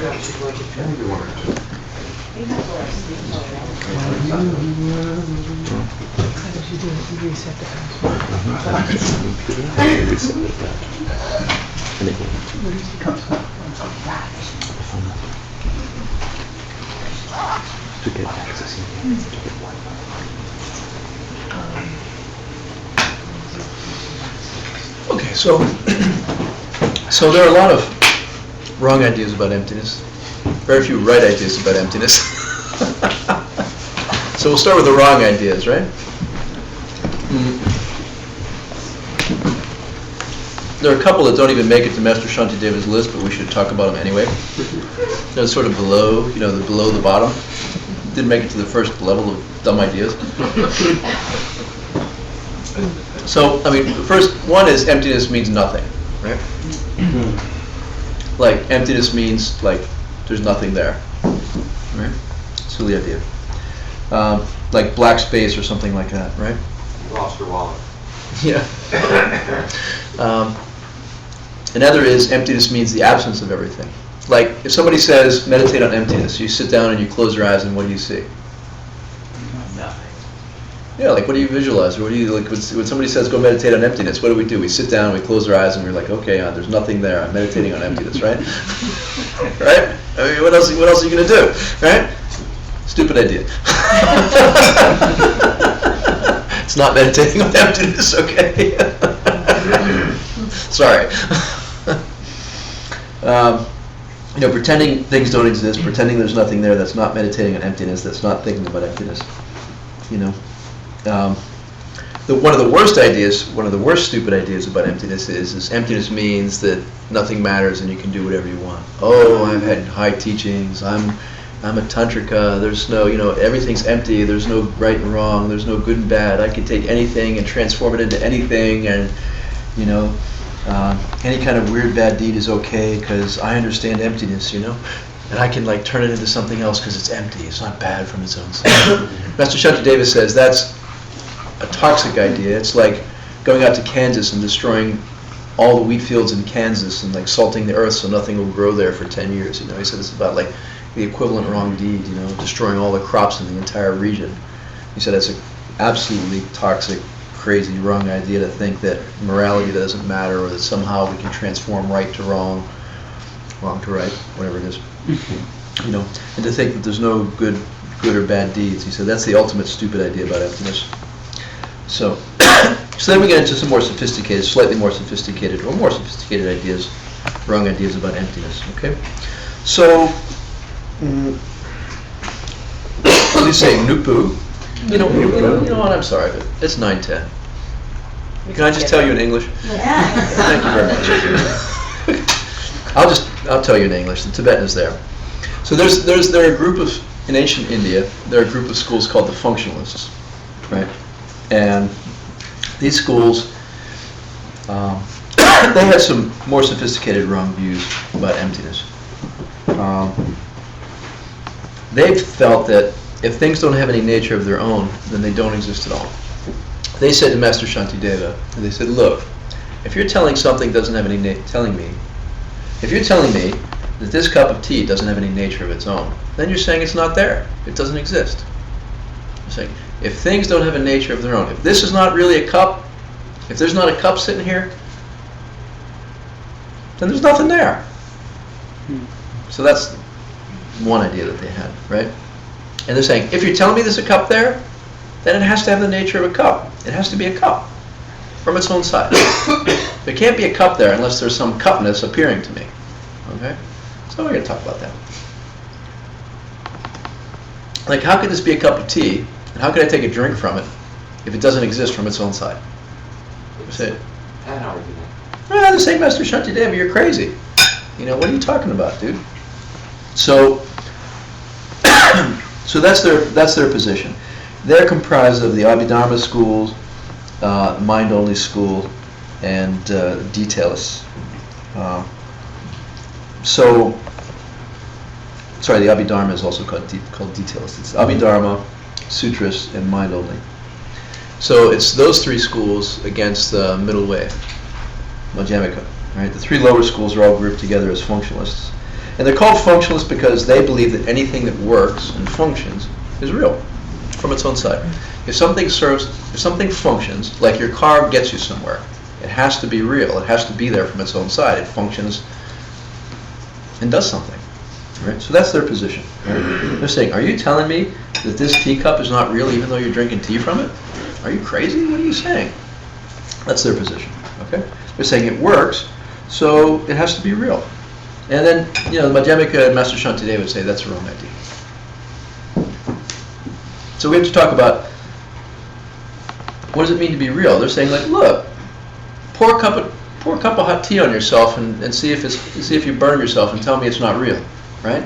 To get access, you need to get Wi-Fi. Okay, so there are a lot of wrong ideas about emptiness. Very few right ideas about emptiness. So we'll start with the wrong ideas, right? There are a couple that don't even make it to Master Shantideva's list, but we should talk about them anyway. They're sort of below, below the bottom. Didn't make it to the first level of dumb ideas. So, the first one is emptiness means nothing, right? Like, emptiness means, like, there's nothing there, right? Silly idea. Like black space or something like that, right? You lost your wallet. Yeah. Another is emptiness means the absence of everything. Like, if somebody says, meditate on emptiness, you sit down and you close your eyes and what do you see? Nothing. Yeah, like what do you visualize? Or what do you, like, when somebody says go meditate on emptiness, what do? We sit down, we close our eyes and we're like, okay, there's nothing there, I'm meditating on emptiness, right? Right? What else are you going to do, right? Stupid idea. It's not meditating on emptiness, okay? Sorry. Pretending things don't exist, pretending there's nothing there, that's not meditating on emptiness, that's not thinking about emptiness. One of the worst ideas, one of the worst stupid ideas about emptiness is emptiness means that nothing matters and you can do whatever you want. Oh, I've had high teachings, I'm a tantrika, there's no, everything's empty, there's no right and wrong, there's no good and bad, I can take anything and transform it into anything, and, any kind of weird bad deed is okay because I understand emptiness, and I can like turn it into something else because it's empty, it's not bad from its own side. Master Shantideva says that's a toxic idea. It's like going out to Kansas and destroying all the wheat fields in Kansas and like salting the earth so nothing will grow there for 10 years. He said it's about like the equivalent wrong deed, destroying all the crops in the entire region. He said that's an absolutely toxic, crazy, wrong idea to think that morality doesn't matter or that somehow we can transform right to wrong, wrong to right, whatever it is. And to think that there's no good or bad deeds. He said that's the ultimate stupid idea about emptiness. So then we get into some more sophisticated, slightly more sophisticated, or more sophisticated ideas, wrong ideas about emptiness. Okay, so what do you say, nupu? You know what? I'm sorry, but it's 9:10. Can I just tell you in English? Thank you very much. I'll tell you in English. The Tibetan is there. So there are a group of, in ancient India, there are a group of schools called the functionalists, right? And these schools, they had some more sophisticated wrong views about emptiness. They felt that if things don't have any nature of their own, then they don't exist at all. They said to Master Shantideva, they said, look, if you're telling something doesn't have any if you're telling me that this cup of tea doesn't have any nature of its own, then you're saying it's not there. It doesn't exist. You're saying, if things don't have a nature of their own, if this is not really a cup, if there's not a cup sitting here, then there's nothing there. So that's one idea that they had, right? And they're saying, if you're telling me there's a cup there, then it has to have the nature of a cup. It has to be a cup from its own size. There can't be a cup there unless there's some cupness appearing to me. Okay? So we're going to talk about that. Like, how could this be a cup of tea, and how could I take a drink from it if it doesn't exist from its own side? Say, An argument. the same Master Shantideva, you're crazy. What are you talking about, dude? So that's their position. They're comprised of the Abhidharma schools, mind-only school, and detailists. The Abhidharma is also called detailists. It's Abhidharma, Sutras, and mind-only. So it's those three schools against the middle way, Madhyamika. Right? The three lower schools are all grouped together as functionalists. And they're called functionalists because they believe that anything that works and functions is real from its own side. If something functions, like your car gets you somewhere, it has to be real. It has to be there from its own side. It functions and does something. Right? So that's their position. Right? They're saying, are you telling me that this teacup is not real even though you're drinking tea from it? Are you crazy? What are you saying? That's their position. Okay? They're saying it works, so it has to be real. And then, Madhyamika and Master Shantideva would say that's a wrong idea. So we have to talk about what does it mean to be real? They're saying, like, look, pour a cup of hot tea on yourself and see if you burn yourself and tell me it's not real, right?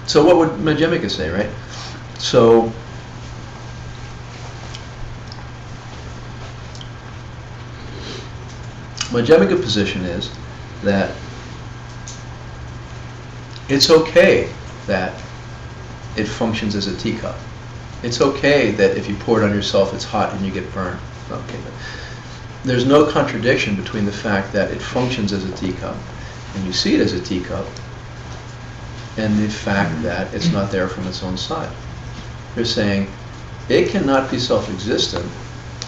So what would Madhyamika say, right? So Madhyamika position is that it's okay that it functions as a teacup. It's okay that if you pour it on yourself, it's hot and you get burned. Okay, but there's no contradiction between the fact that it functions as a teacup and you see it as a teacup and the fact that it's not there from its own side. They're saying it cannot be self-existent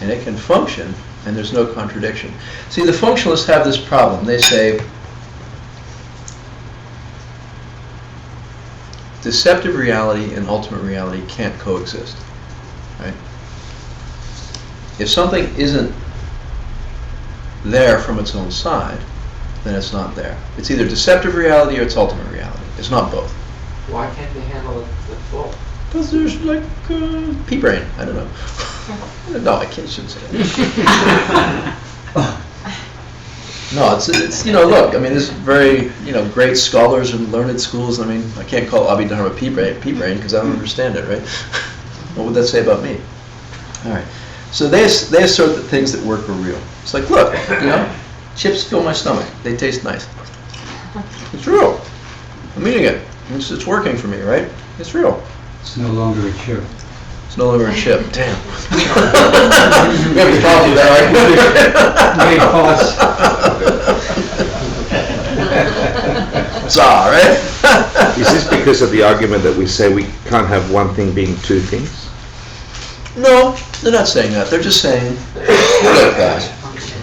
and it can function and there's no contradiction. See, the functionalists have this problem. They say deceptive reality and ultimate reality can't coexist, right? If something isn't there from its own side, then it's not there. It's either deceptive reality or it's ultimate reality. It's not both. Why can't they handle it with both? Because there's like pea brain. I don't know. No, I shouldn't say that. No, it's look, I mean, there's very, great scholars and learned schools. I mean, I can't call Abhidharma pea brain because I don't understand it, right? What would that say about me? All right. So they assert that things that work are real. It's like, look, chips fill my stomach. They taste nice. It's real. I'm eating it. It's working for me, right? It's real. It's no longer a chip. It's no longer a chip. Damn. We have a problem with that, right? Made false. Bizarre, right? Is this because of the argument that we say we can't have one thing being two things? No, they're not saying that. They're just saying, look guys,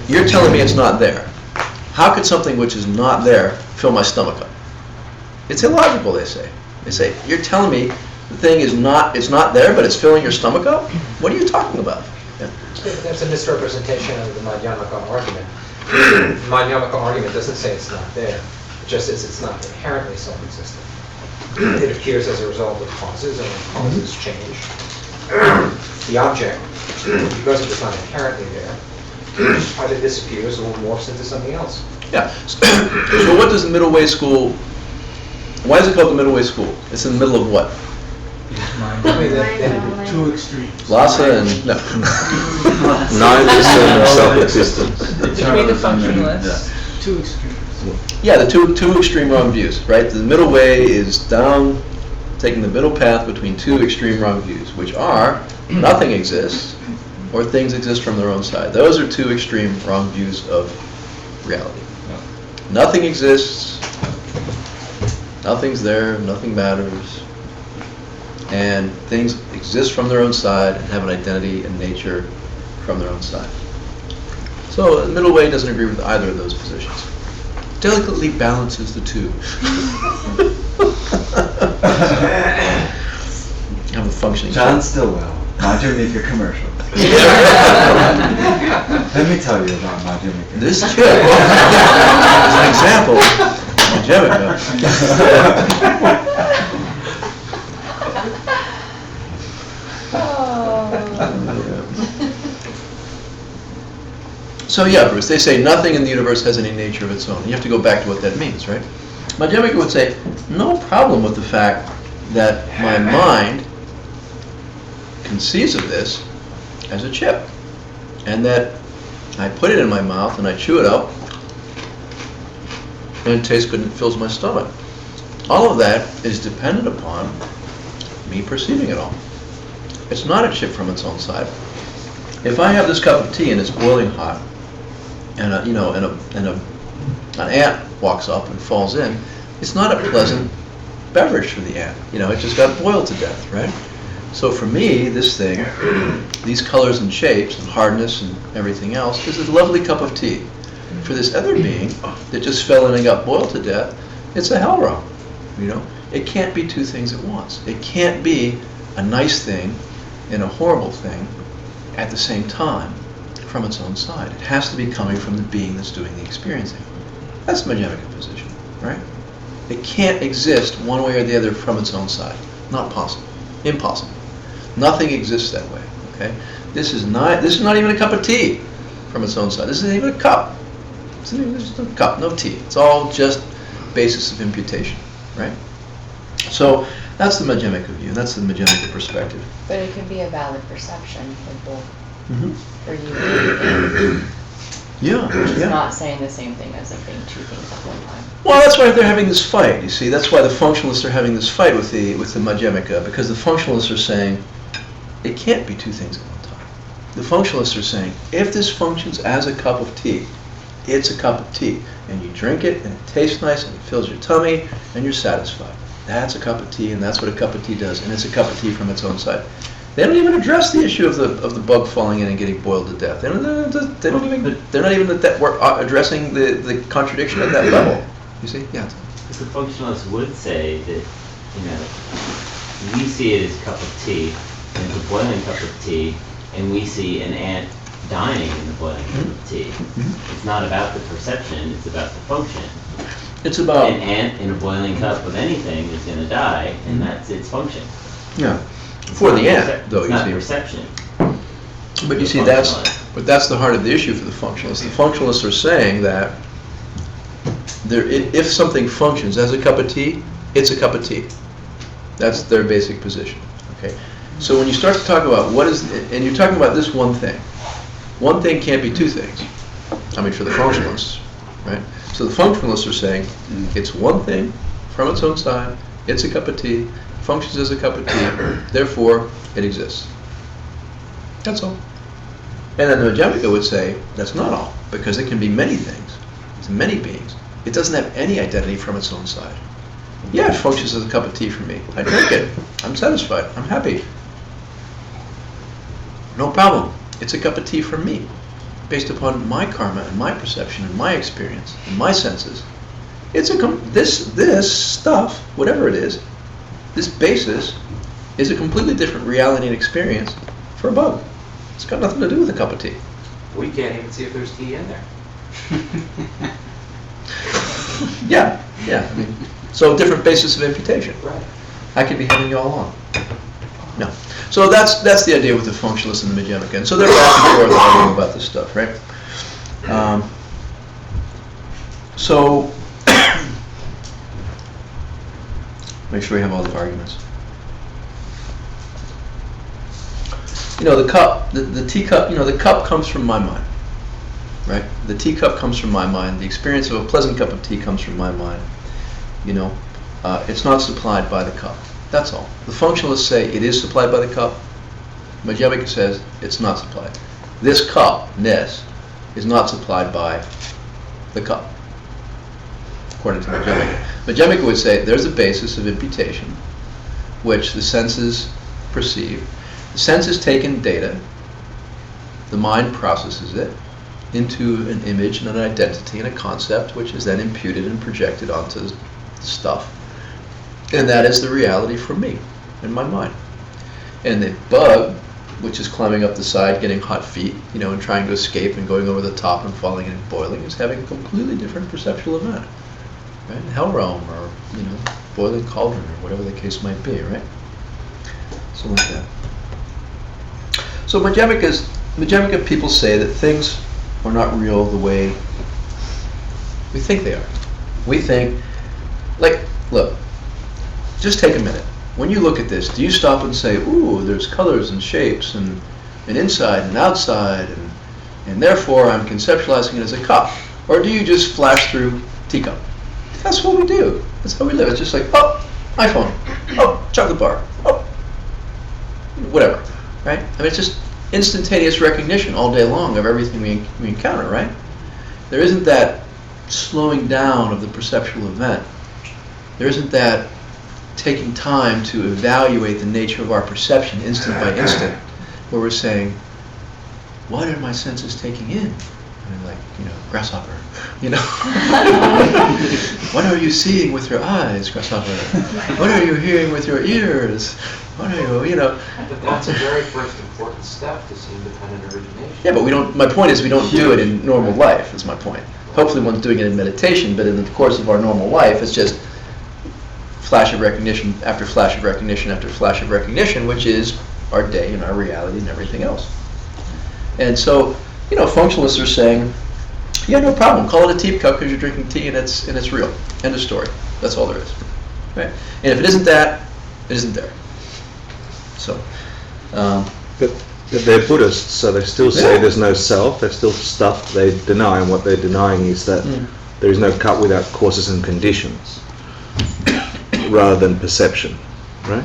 you're telling me it's not there. How could something which is not there fill my stomach up? It's illogical, they say. They say, you're telling me the thing it's not there, but it's filling your stomach up? What are you talking about? Yeah. That's a misrepresentation of the Madhyamaka argument. The Madhyamaka argument doesn't say it's not there. It just says it's not inherently self-existent. It appears as a result of causes, and when causes change, the object, because it's not inherently there, either disappears or morphs into something else. Yeah. So what does the middle way school, why is it called the middle way school? It's in the middle of what? Two extremes. Lhasa and, no. Nihilist and self-existence. Between the functionalists. Two extremes. Yeah, the two extreme wrong views, right? The middle way is down, taking the middle path between two extreme wrong views, which are nothing exists or things exist from their own side. Those are two extreme wrong views of reality. Nothing exists, nothing's there, nothing matters, and things exist from their own side and have an identity and nature from their own side. So the middle way doesn't agree with either of those positions. Delicately balances the two. Have a functioning. John Stillwell, Madhyamika commercial. Let me tell you about Madhyamika. This chip is an example of Madhyamika. So yeah, Bruce, they say nothing in the universe has any nature of its own. You have to go back to what that means, right? Madhyamika would say, no problem with the fact that my mind conceives of this as a chip, and that I put it in my mouth and I chew it up, and it tastes good and it fills my stomach. All of that is dependent upon me perceiving it all. It's not a chip from its own side. If I have this cup of tea and it's boiling hot, and an ant walks up and falls in, it's not a pleasant beverage for the ant. It just got boiled to death, right? So for me, this thing, these colors and shapes and hardness and everything else is a lovely cup of tea. For this other being that just fell in and got boiled to death, it's a hell realm. It can't be two things at once. It can't be a nice thing and a horrible thing at the same time from its own side. It has to be coming from the being that's doing the experiencing. That's the Madhyamika position, right? It can't exist one way or the other from its own side. Not possible. Impossible. Nothing exists that way, okay? This is not even a cup of tea from its own side. This isn't even a cup. There's no cup, no tea. It's all just basis of imputation, right? So that's the Madhyamika view, and that's the Madhyamika perspective. But it could be a valid perception for both, for you. Yeah, Which is yeah. not saying the same thing as it being two things at one time. Well, that's why they're having this fight, you see. That's why the functionalists are having this fight with the Madhyamika, because the functionalists are saying it can't be two things at one time. The functionalists are saying if this functions as a cup of tea, it's a cup of tea, and you drink it, and it tastes nice, and it fills your tummy, and you're satisfied. That's a cup of tea, and that's what a cup of tea does, and it's a cup of tea from its own side. They don't even address the issue of the bug falling in and getting boiled to death. They're not even addressing the contradiction at that level. You see? Yeah. Because the functionalists would say that, we see it as a cup of tea, and it's a boiling cup of tea, and we see an ant dying in the boiling cup of tea. It's not about the perception, it's about the function. It's about an ant in a boiling cup of anything is going to die, and that's its function. Yeah. For the ant, though, it's you not see. perception. But you see, that's the heart of the issue for the functionalists. The functionalists are saying that if something functions as a cup of tea, it's a cup of tea. That's their basic position. Okay. So when you start to talk about and you're talking about this one thing can't be two things. I mean, for the functionalists, right? So the functionalists are saying it's one thing from its own side. It's a cup of tea. Functions as a cup of tea, therefore it exists. That's all. And then the Madhyamika would say that's not all, because it can be many things. It's many beings. It doesn't have any identity from its own side. Yeah, it functions as a cup of tea for me. I drink it. I'm satisfied. I'm happy. No problem. It's a cup of tea for me, based upon my karma and my perception and my experience and my senses. It's this stuff, whatever it is, this basis is a completely different reality and experience for a bug. It's got nothing to do with a cup of tea. We can't even see if there's tea in there. Yeah. I mean, so different basis of imputation. Right. I could be having you all along. No. So that's the idea with the functionalists and the Madhyamika. And so they're back and forth arguing about this stuff, right? So make sure we have all the arguments. The cup, the teacup, the cup comes from my mind, right? The teacup comes from my mind. The experience of a pleasant cup of tea comes from my mind. It's not supplied by the cup. That's all. The functionalists say it is supplied by the cup. Madhyamika says it's not supplied. This cup-ness is not supplied by the cup, according to Madhyamika. Madhyamika would say there's a basis of imputation, which the senses perceive. The senses take in data. The mind processes it into an image and an identity and a concept, which is then imputed and projected onto the stuff. And that is the reality for me, in my mind. And the bug, which is climbing up the side, getting hot feet, and trying to escape and going over the top and falling and boiling, is having a completely different perceptual event. Right? Hell realm, or, boiling cauldron, or whatever the case might be, right? So like that. So Madhyamika people say that things are not real the way we think they are. We think, look, just take a minute. When you look at this, do you stop and say, ooh, there's colors and shapes and inside and outside, and therefore I'm conceptualizing it as a cup? Or do you just flash through teacup? That's what we do. That's how we live. It's just like, oh, iPhone, oh, chocolate bar, oh, whatever, right? I mean, it's just instantaneous recognition all day long of everything we encounter, right? There isn't that slowing down of the perceptual event There isn't that taking time to evaluate the nature of our perception instant by instant, where we're saying, what are my senses taking in? And like, grasshopper, What are you seeing with your eyes, grasshopper? What are you hearing with your ears? What are you, But that's a very first important step to see independent origination. Yeah, but my point is we don't do it in normal life, is my point. Hopefully one's doing it in meditation, but in the course of our normal life, it's just flash of recognition after flash of recognition after flash of recognition, which is our day and our reality and everything else. And so, functionalists are saying, yeah, no problem, call it a teacup because you're drinking tea and it's real. End of story. That's all there is. Right? And if it isn't that, it isn't there. So, But they're Buddhists, so they still say there's no self. There's still stuff they deny, and what they're denying is that there is no cup without causes and conditions, rather than perception, right?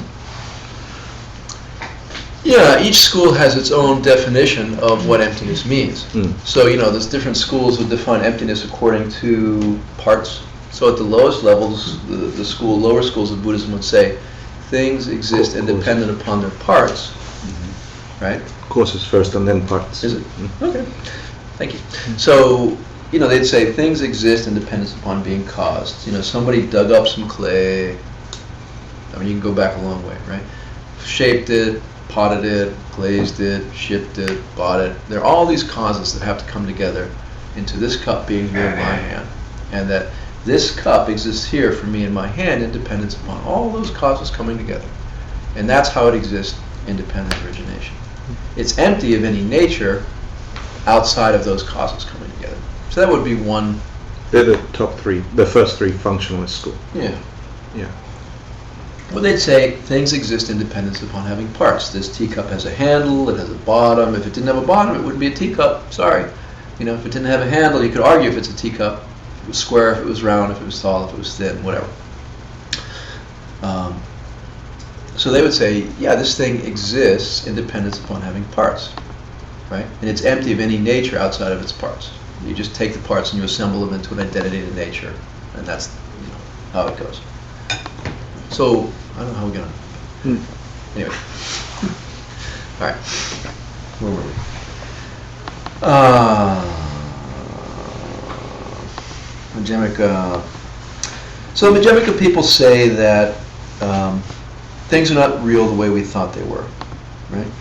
yeah, each school has its own definition of what emptiness means. So, there's different schools that define emptiness according to parts. So at the lowest levels, the lower schools of Buddhism would say things exist independent upon their parts, right? Causes first and then parts. Is it? Okay, thank you. So, they'd say things exist independent upon being caused. Somebody dug up some clay. I mean, you can go back a long way, right? Shaped it, potted it, glazed it, shipped it, bought it. There are all these causes that have to come together into this cup being here in my hand. And that this cup exists here for me in my hand independent upon all those causes coming together. And that's how it exists, independent origination. It's empty of any nature outside of those causes coming together. So that would be one. They're the the first three functionalist school. Yeah. Yeah. Well, they'd say things exist independent upon having parts. This teacup has a handle, it has a bottom. If it didn't have a bottom, it wouldn't be a teacup. Sorry. If it didn't have a handle, you could argue if it's a teacup. If it was square, if it was round, if it was tall, if it was thin, whatever. So they would say, yeah, this thing exists independent upon having parts, right? And it's empty of any nature outside of its parts. You just take the parts and you assemble them into an identity to nature, and that's how it goes. So I don't know how we get on. Anyway, all right. Where were we? Madhyamika. So the Madhyamika people say that things are not real the way we thought they were, right?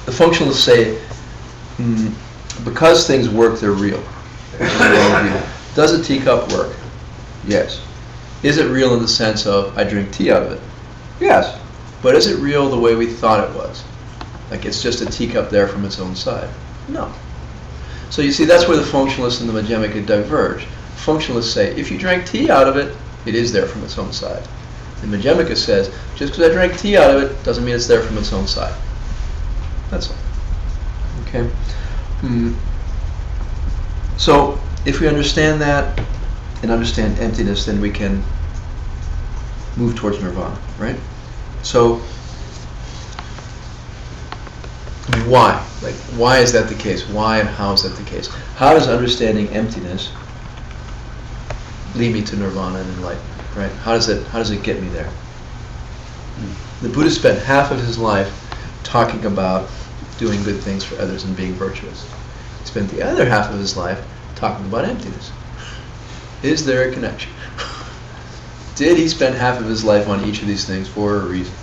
The functionalists say because things work, they're real. Does a teacup work? Yes. Is it real in the sense of I drink tea out of it? Yes. But is it real the way we thought it was? Like it's just a teacup there from its own side? No. So you see, that's where the functionalists and the Madhyamika diverge. Functionalists say, if you drank tea out of it, it is there from its own side. The Madhyamika says, just because I drank tea out of it doesn't mean it's there from its own side. That's all. Okay? So if we understand that and understand emptiness, then we can move towards nirvana, right? So why? Like, why is that the case? Why and how is that the case? How does understanding emptiness lead me to nirvana and enlightenment? Right? How does it get me there? The Buddha spent half of his life talking about doing good things for others and being virtuous. He spent the other half of his life talking about emptiness. Is there a connection? Did he spend half of his life on each of these things for a reason?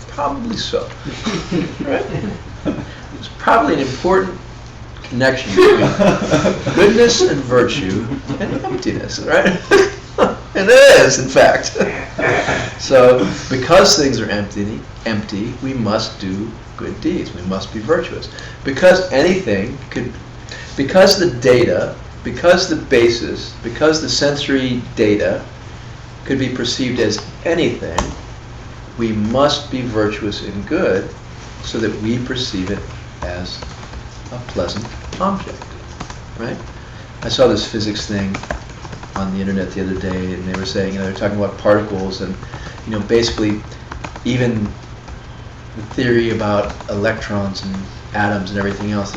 Probably so. Right? There's probably an important connection between goodness and virtue and emptiness, right? It is, in fact. So, because things are empty, we must do good deeds. We must be virtuous. Because because the data, because the basis, because the sensory data could be perceived as anything, we must be virtuous and good so that we perceive it as a pleasant object, right? I saw this physics thing on the internet the other day, and they were saying, they're talking about particles, and basically even the theory about electrons and atoms and everything else,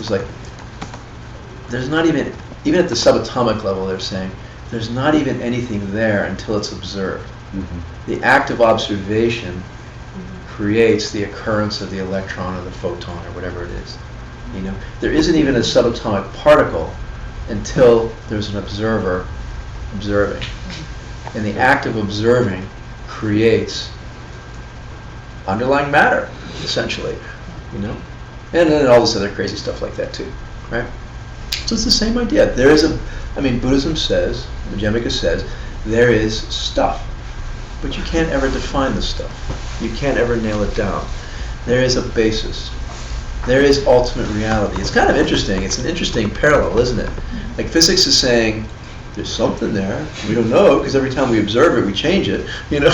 there's not even at the subatomic level, they're saying there's not even anything there until it's observed. Mm-hmm. The act of observation creates the occurrence of the electron or the photon or whatever it is. You know, there isn't even a subatomic particle until there's an observer observing. And the act of observing creates underlying matter, essentially, you know? And then all this other crazy stuff like that too, right? So it's the same idea. There is Buddhism says, Madhyamika says, there is stuff, but you can't ever define the stuff. You can't ever nail it down. There is a basis. There is ultimate reality. It's kind of interesting. It's an interesting parallel, isn't it? Like physics is saying, there's something there. We don't know, because every time we observe it, we change it, you know?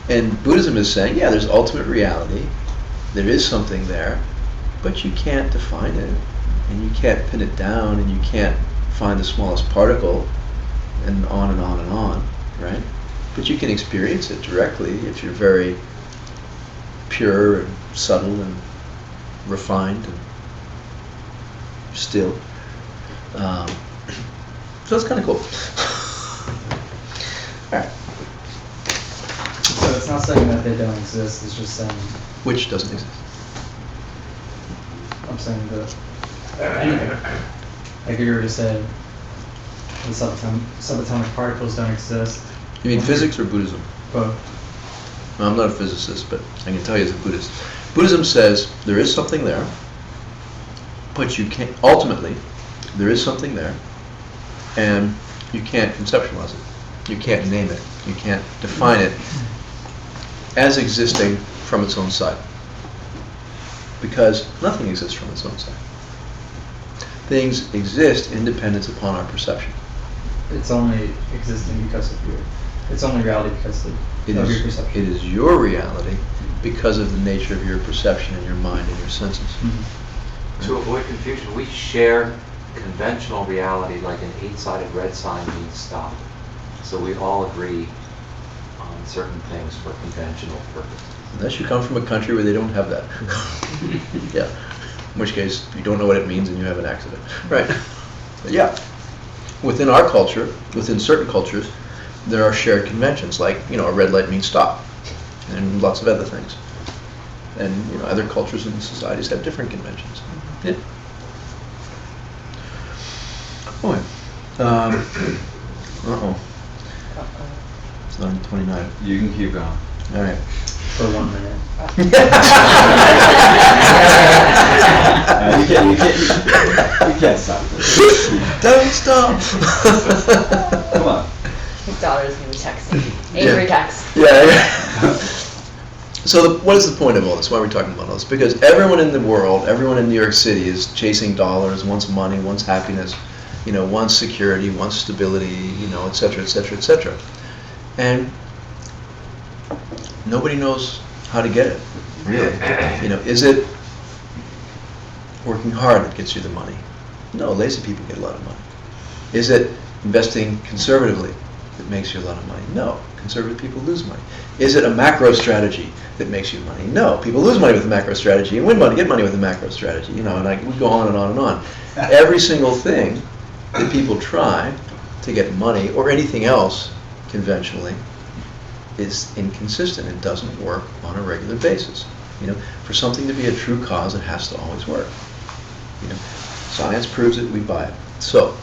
And Buddhism is saying, yeah, there's ultimate reality. There is something there, but you can't define it, and you can't pin it down, and you can't find the smallest particle, and on and on and on, right? But you can experience it directly if you're very pure and subtle and refined and still. So it's kind of cool. All right. So it's not saying that they don't exist, it's just saying, Which doesn't exist. I'm saying that anything. Like you were just saying, the subatomic particles don't exist. You mean physics or Buddhism? Both. No, I'm not a physicist, but I can tell you as a Buddhist. Buddhism says there is something there, but you can't, ultimately, there is something there, and you can't conceptualize it. You can't name it. You can't define it as existing from its own side. Because nothing exists from its own side. Things exist independent upon our perception. It's only existing because of it's only reality because of your perception. It is your reality because of the nature of your perception and your mind and your senses. Mm-hmm. To avoid confusion, we share conventional reality like an 8-sided red sign means stop. So we all agree on certain things for conventional purposes. Unless you come from a country where they don't have that. Yeah. In which case, you don't know what it means and you have an accident. Right. But yeah. Within our culture, within certain cultures, there are shared conventions, like, you know, a red light means stop, and lots of other things. And, you know, other cultures and societies have different conventions. Yeah. Oh, yeah. Uh-oh. It's 9:29. You can keep going. All right. For 1 minute. You can't stop this. Don't stop. Come on. His daughter's gonna be texting. Angry text. Yeah. So what is the point of all this? Why are we talking about all this? Because everyone in the world, everyone in New York City is chasing dollars, wants money, wants happiness, you know, wants security, wants stability, you know, et cetera, et cetera, et cetera. And nobody knows how to get it, really. You know, is it working hard that gets you the money? No, lazy people get a lot of money. Is it investing conservatively that makes you a lot of money? No, conservative people lose money. Is it a macro strategy that makes you money? No, people lose money with a macro strategy and win money, get money with a macro strategy. You know, and we go on and on and on. Every single thing that people try to get money or anything else conventionally is inconsistent. It doesn't work on a regular basis. You know, for something to be a true cause, it has to always work. You know, science proves it, we buy it. So,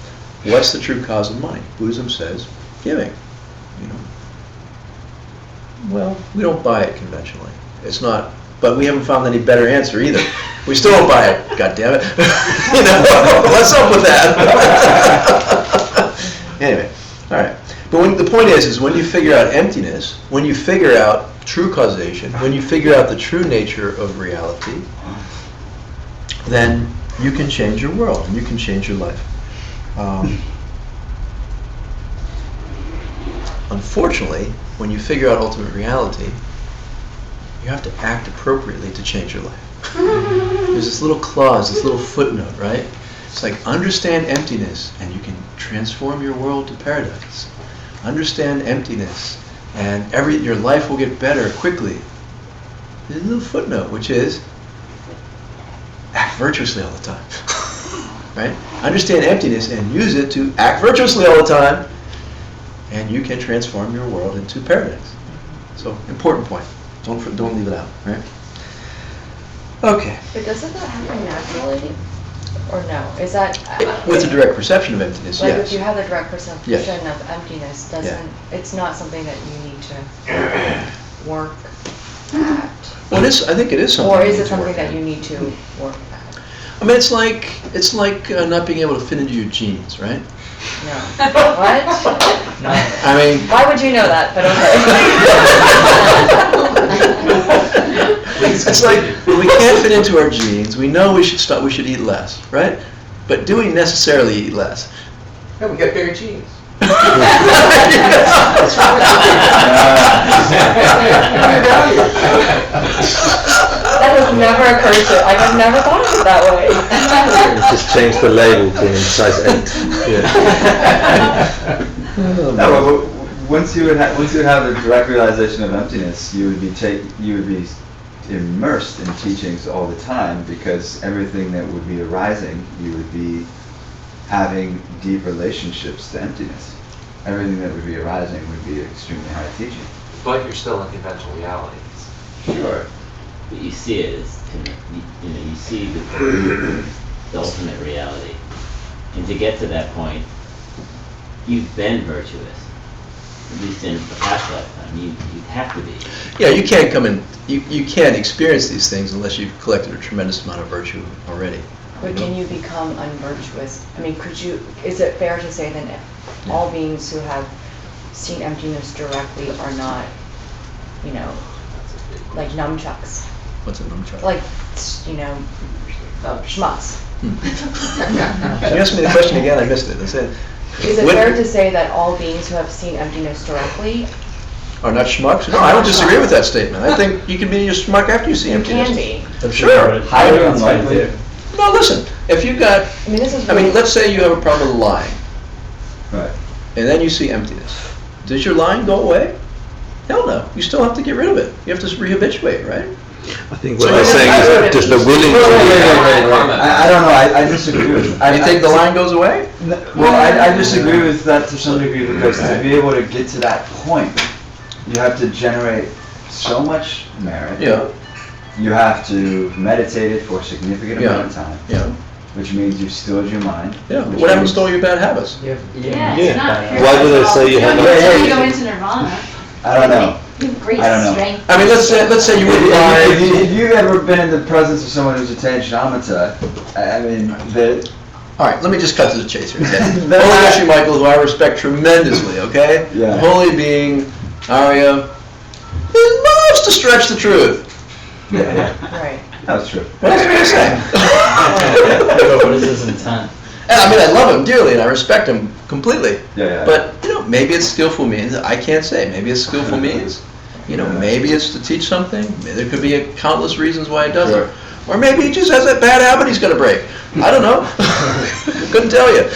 what's the true cause of money? Buddhism says giving. You know, well, we don't buy it conventionally. It's not, but we haven't found any better answer either. We still don't buy it. God damn it! You know, what's up with that? Anyway, all right. But the point is when you figure out emptiness, when you figure out true causation, when you figure out the true nature of reality, then you can change your world and you can change your life. Unfortunately, when you figure out ultimate reality, you have to act appropriately to change your life. There's this little clause, this little footnote, right? It's like, understand emptiness and you can transform your world to paradise. Understand emptiness and your life will get better quickly. There's a little footnote, which is, act virtuously all the time. right? Understand emptiness and use it to act virtuously all the time, and you can transform your world into paradise. So, important point. Don't leave it out, right? Okay. But doesn't that happen naturally? Or no? Is that... With the direct perception of emptiness, Like yes. if you have the direct perception Yes. of emptiness, Yeah. it's not something that you need to work at? Well, I think it is something. Or you is need it to work something that at. you need to work at? I mean, it's like not being able to fit into your jeans, right? No. What? I mean, Why would you know that? But okay. it's like we can't fit into our jeans. We know we should stop. We should eat less, right? But do we necessarily eat less? No, we got bigger jeans. That has never occurred to, I've never thought of it that way. Just change the label to size 8. Yeah. No, but once you would have the direct realization of emptiness, you would be immersed in teachings all the time, because everything that would be arising, you would be having deep relationships to emptiness. Everything that would be arising would be extremely high teaching. But you're still in conventional realities. Sure. But you see it as, you see the ultimate reality. And to get to that point, you've been virtuous. At least in the past lifetime, you have to be. Yeah, you can't come in. You can't experience these things unless you've collected a tremendous amount of virtue already. But can you become unvirtuous? I mean, is it fair to say then all beings who have seen emptiness directly are not, like nunchucks? What's a nunchuck? Like, schmucks. Can you ask me the question again? I missed it. That's it. Is it fair to say that all beings who have seen emptiness directly Are not schmucks? No, I don't disagree with that statement. I think you can be a schmuck after you see emptiness. can be? Sure. Highly unlikely. No, listen. If you got, I mean, this is really... let's say you have a problem with lying, Right. and then you see emptiness. Does your lying go away? Hell no. You still have to get rid of it. You have to re-habituate, right? I think what they're saying is that just the willing Wait. to... I don't know. I disagree with. You think the lying goes away? Well, I disagree with that to some degree, because to be able to get to that point, you have to generate so much merit. Yeah. You have to meditate it for a significant amount of time, Yeah. which means you've stilled your mind. Yeah. which What happens means- to all your bad habits? Yeah, Yeah. it's not pure. Why do they say you have don't to- until you go into nirvana. I don't know. You have great I don't know. strength. I mean, let's say you If would lie. you've ever been in the presence of someone who's attained shamatha, I mean, All right, let me just cut to the chase here. Okay? That's Holy not- Yoshi Michael, who I respect tremendously, okay? Yeah. Holy being, Arya, he loves to stretch the truth. yeah, Right. that was true. What else can I say? What is his intent? And I mean, I love him dearly, and I respect him completely. Yeah. But, maybe it's skillful means. I can't say. Maybe it's skillful means. Maybe it's to teach something. Maybe there could be countless reasons why it doesn't. Sure. Or maybe he just has that bad habit he's got to break. I don't know. Couldn't tell you.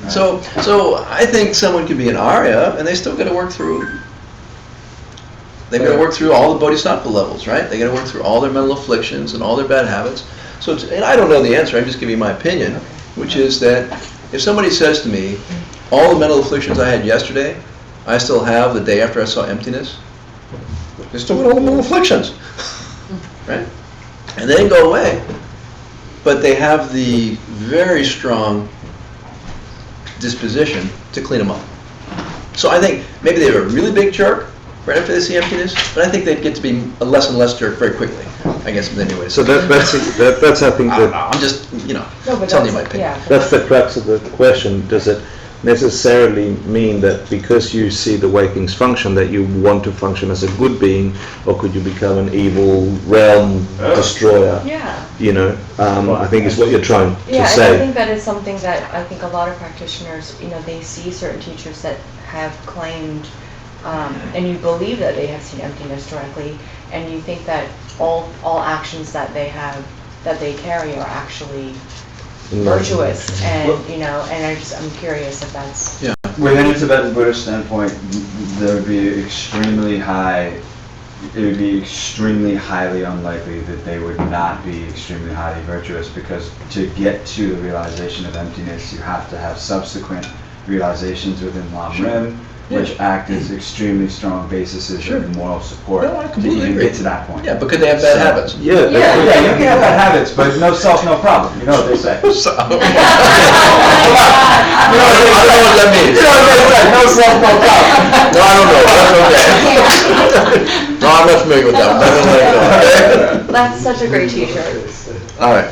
So I think someone could be an Arya, and they still got to work through. They've got to work through all the Bodhisattva levels, right? They got to work through all their mental afflictions and all their bad habits. So, and I don't know the answer. I'm just giving you my opinion, which is that if somebody says to me, all the mental afflictions I had yesterday, I still have the day after I saw emptiness, they still got all the mental afflictions, right? And they didn't go away, but they have the very strong disposition to clean them up. So I think maybe they were a really big jerk right after they see emptiness, but I think they'd get to be a less and less jerk very quickly, I guess, anyway. So that's I think that I'm just, No, but telling you my that's- opinion. yeah, but that's the crux of the question. Does it necessarily mean that because you see the wakings function that you want to function as a good being, or could you become an evil realm destroyer? Yeah. I think is what you're trying to Yeah, and I say. think that is something that I think a lot of practitioners, they see certain teachers that have claimed, and you believe that they have seen emptiness directly, and you think that all actions that they have, that they carry are actually virtuous, and I'm curious if that's... Within a Tibetan Buddhist standpoint, there would be extremely high it would be extremely highly unlikely that they would not be extremely highly virtuous, because to get to the realization of emptiness, you have to have subsequent realizations within Lam Rim, which act as extremely strong bases of moral support No, I to completely even agree. get to that point. Yeah, but could they have bad habits? Yeah, Yeah, you can have bad habits, but no self, no problem. You know what they say. So, I don't know what that means. You know what they say, no self, no problem. No, I don't know, that's okay. No, I'm not familiar with that. I'm not gonna let it go, okay? That's such a great t-shirt. All right.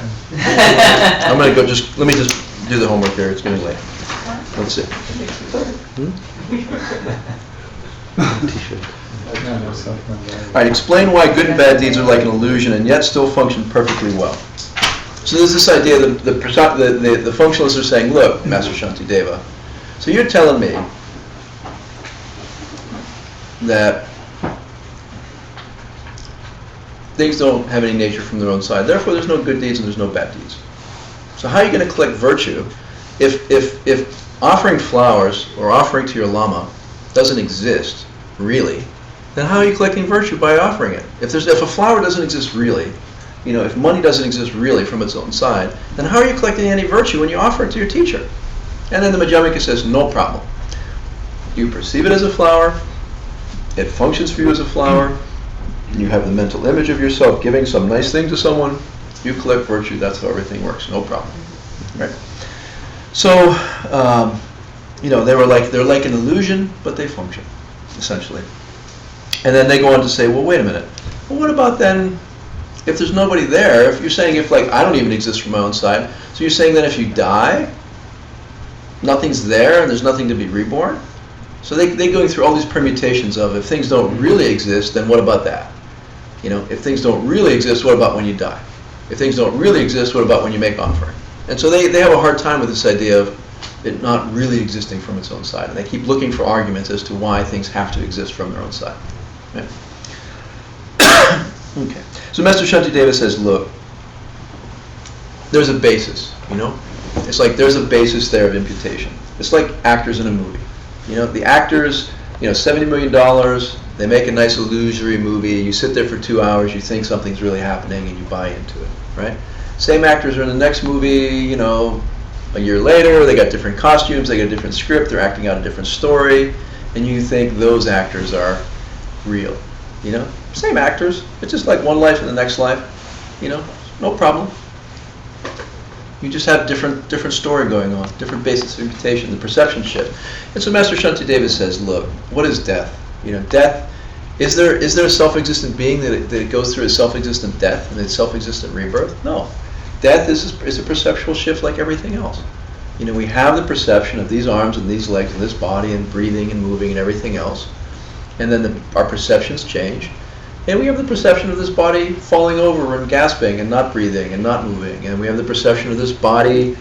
I'm gonna go, let me just do the homework here, it's getting late. Let's see. All right, explain why good and bad deeds are like an illusion and yet still function perfectly well. So there's this idea that the functionalists are saying, look, Master Shantideva, so you're telling me that things don't have any nature from their own side, therefore there's no good deeds and there's no bad deeds. So how are you going to collect virtue if offering flowers or offering to your lama doesn't exist really? Then how are you collecting virtue by offering it? If a flower doesn't exist really, if money doesn't exist really from its own side, then how are you collecting any virtue when you offer it to your teacher? And then the Madhyamika says, no problem. You perceive it as a flower, it functions for you as a flower, you have the mental image of yourself giving some nice thing to someone, you collect virtue, that's how everything works, no problem. Right? So, they're like an illusion, but they function, essentially. And then they go on to say, well, wait a minute. Well, what about then, if there's nobody there, if you're saying I don't even exist from my own side, so you're saying that if you die, nothing's there and there's nothing to be reborn? So they're going through all these permutations of if things don't really exist, then what about that? If things don't really exist, what about when you die? If things don't really exist, what about when you make offering? And so they have a hard time with this idea of it not really existing from its own side. And they keep looking for arguments as to why things have to exist from their own side. Okay. Okay. So Master Shantideva says, look, there's a basis, It's like there's a basis there of imputation. It's like actors in a movie. The actors, $70 million, they make a nice illusory movie, you sit there for 2 hours, you think something's really happening and you buy into it, right? Same actors are in the next movie, a year later, they got different costumes, they got a different script, they're acting out a different story, and you think those actors are real, Same actors, it's just like one life and the next life, no problem. You just have different story going on, different basis of imputation, the perception shift. And so Master Shantideva says, look, what is death? Death, is there a self-existent being that it goes through a self-existent death and a self-existent rebirth? No. Death is a perceptual shift like everything else. We have the perception of these arms and these legs and this body and breathing and moving and everything else. And then our perceptions change. And we have the perception of this body falling over and gasping and not breathing and not moving. And we have the perception of this body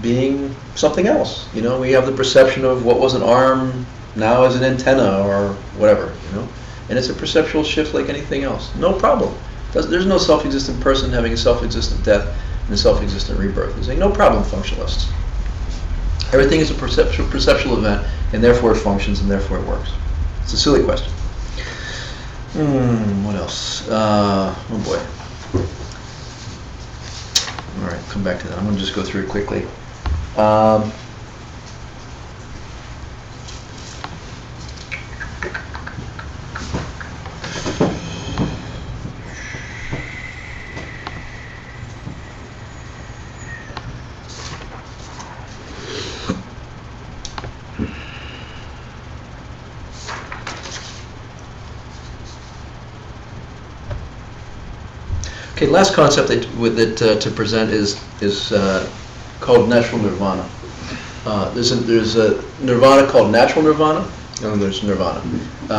being something else. We have the perception of what was an arm now as an antenna or whatever, And it's a perceptual shift like anything else. No problem. There's no self-existent person having a self-existent death and a self-existent rebirth. He's saying, no problem, functionalists. Everything is a perceptual event, and therefore it functions, and therefore it works. It's a silly question. What else? Oh boy. All right, come back to that. I'm going to just go through it quickly. Okay, last concept that to present is called natural nirvana. There's a nirvana called natural nirvana, and then there's nirvana.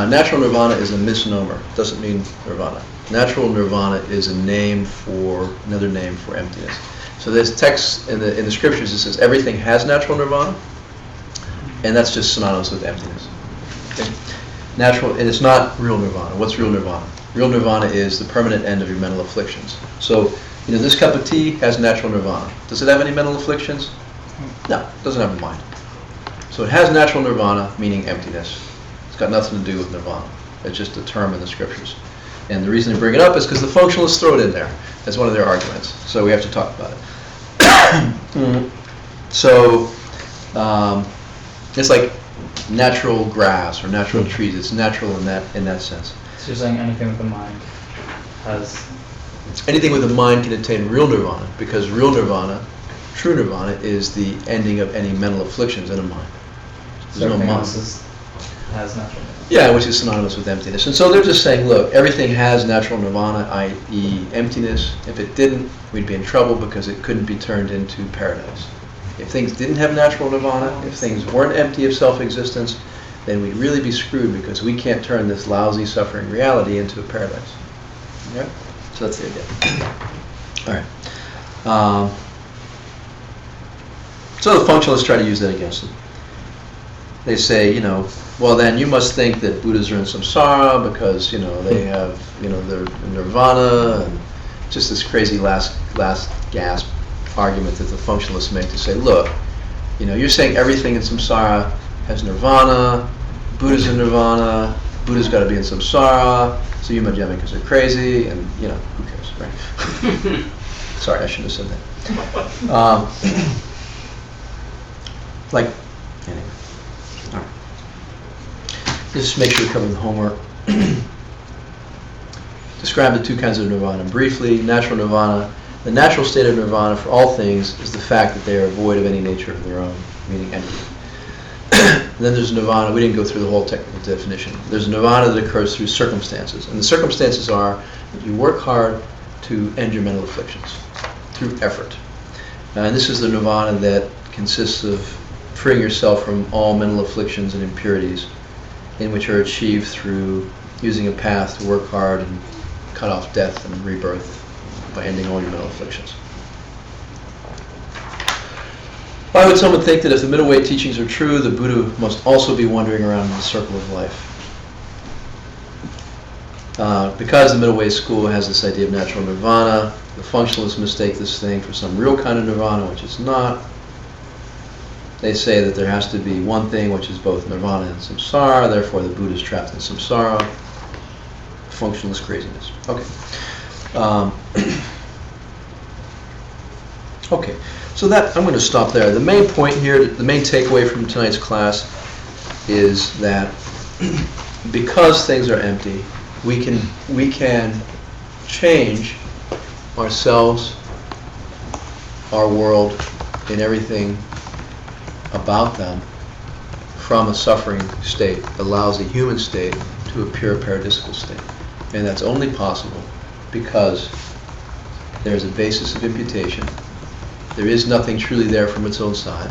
Natural nirvana is a misnomer. It doesn't mean nirvana. Natural nirvana is another name for emptiness. So there's text in the scriptures that says everything has natural nirvana, and that's just synonymous with emptiness. Okay? Natural, and it's not real nirvana. What's real nirvana? Real nirvana is the permanent end of your mental afflictions. So, this cup of tea has natural nirvana. Does it have any mental afflictions? No, it doesn't have a mind. So it has natural nirvana, meaning emptiness. It's got nothing to do with nirvana. It's just a term in the scriptures. And the reason they bring it up is because the functionalists throw it in there. That's one of their arguments. So we have to talk about it. So it's like natural grass or natural trees. It's natural in that sense. So you're saying anything with the mind has... Anything with the mind can attain real nirvana, because real nirvana, true nirvana, is the ending of any mental afflictions in a mind. So There's no everything mind. else has natural nirvana. Yeah, which is synonymous with emptiness. And so they're just saying, look, everything has natural nirvana, i.e. emptiness. If it didn't, we'd be in trouble because it couldn't be turned into paradise. If things didn't have natural nirvana, if things weren't empty of self-existence, then we'd really be screwed because we can't turn this lousy, suffering reality into a paradise. Okay? So that's the idea. All right. So the functionalists try to use that against them. They say, well then you must think that Buddhas are in samsara because, they have, their nirvana, and just this crazy last gasp argument that the functionalists make to say, look, you're saying everything in samsara has nirvana, Buddha's in nirvana, Buddha's got to be in samsara, so you Madhyamikas are crazy, and, who cares, right? Sorry, I shouldn't have said that. Anyway. All right. Just make sure you're covering the homework. Describe the two kinds of nirvana briefly. Natural nirvana. The natural state of nirvana for all things is the fact that they are void of any nature of their own, meaning empty. Then there's nirvana. We didn't go through the whole technical definition. There's nirvana that occurs through circumstances. And the circumstances are that you work hard to end your mental afflictions through effort. And this is the nirvana that consists of freeing yourself from all mental afflictions and impurities, in which are achieved through using a path to work hard and cut off death and rebirth by ending all your mental afflictions. Why would someone think that if the middle way teachings are true, the Buddha must also be wandering around in the circle of life? Because the middle way school has this idea of natural nirvana, the functionalists mistake this thing for some real kind of nirvana, which it's not. They say that there has to be one thing which is both nirvana and samsara, therefore the Buddha is trapped in samsara. Functionalist craziness. Okay. Okay, so that I'm going to stop there. The main point here, the main takeaway from tonight's class is that because things are empty, we can change ourselves, our world, and everything about them from a suffering state, a lousy human state, to a pure paradisical state. And that's only possible because there's a basis of imputation. There is nothing truly there from its own side.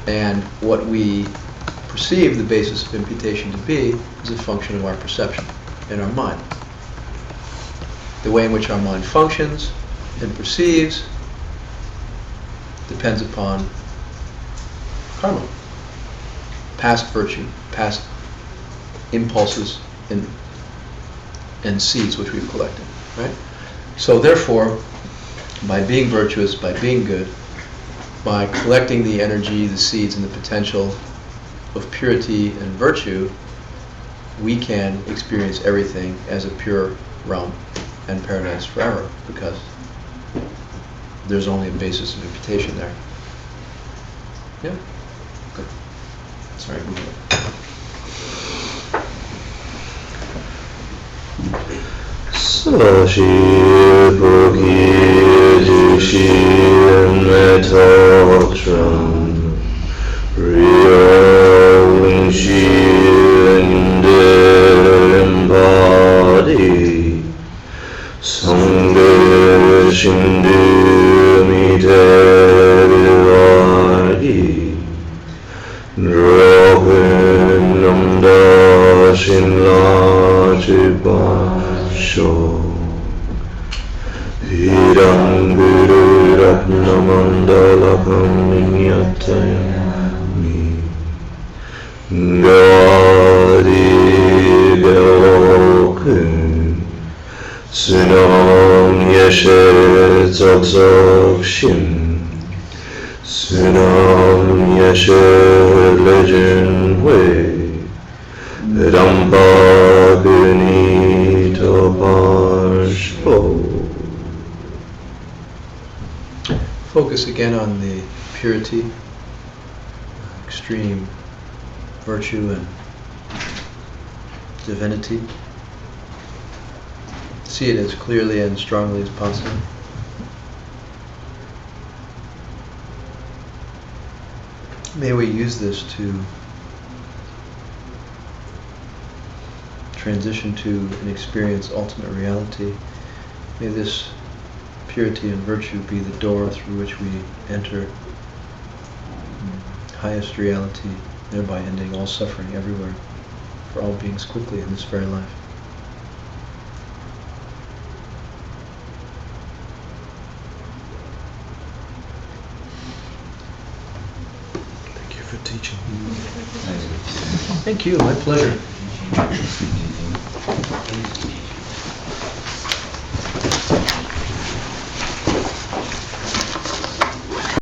And what we perceive the basis of imputation to be is a function of our perception in our mind. The way in which our mind functions and perceives depends upon karma, past virtue, past impulses and seeds which we've collected, right? So therefore, by being virtuous, by being good, by collecting the energy, the seeds, and the potential of purity and virtue, we can experience everything as a pure realm and paradise forever, because there's only a basis of imputation there. Yeah? Good. Sorry, move on. Sashi Bhuki Jishi Metotram Rio Winshi Embody Sangha Shindu Mite Vivadi Drogen Namda Shinla Chibasho Hiram Guru Ratna Mandalakam Nyatayami Gadi Gyoku Sunam Yeshe Tzaksakshim Sunam Yeshe Legend Way Ramba Gunita Oh. Focus again on the purity, extreme virtue and divinity. See it as clearly and strongly as possible. May we use this to transition to and experience ultimate reality. May this purity and virtue be the door through which we enter highest reality, thereby ending all suffering everywhere for all beings quickly in this very life. Thank you for teaching. Thank you, my pleasure.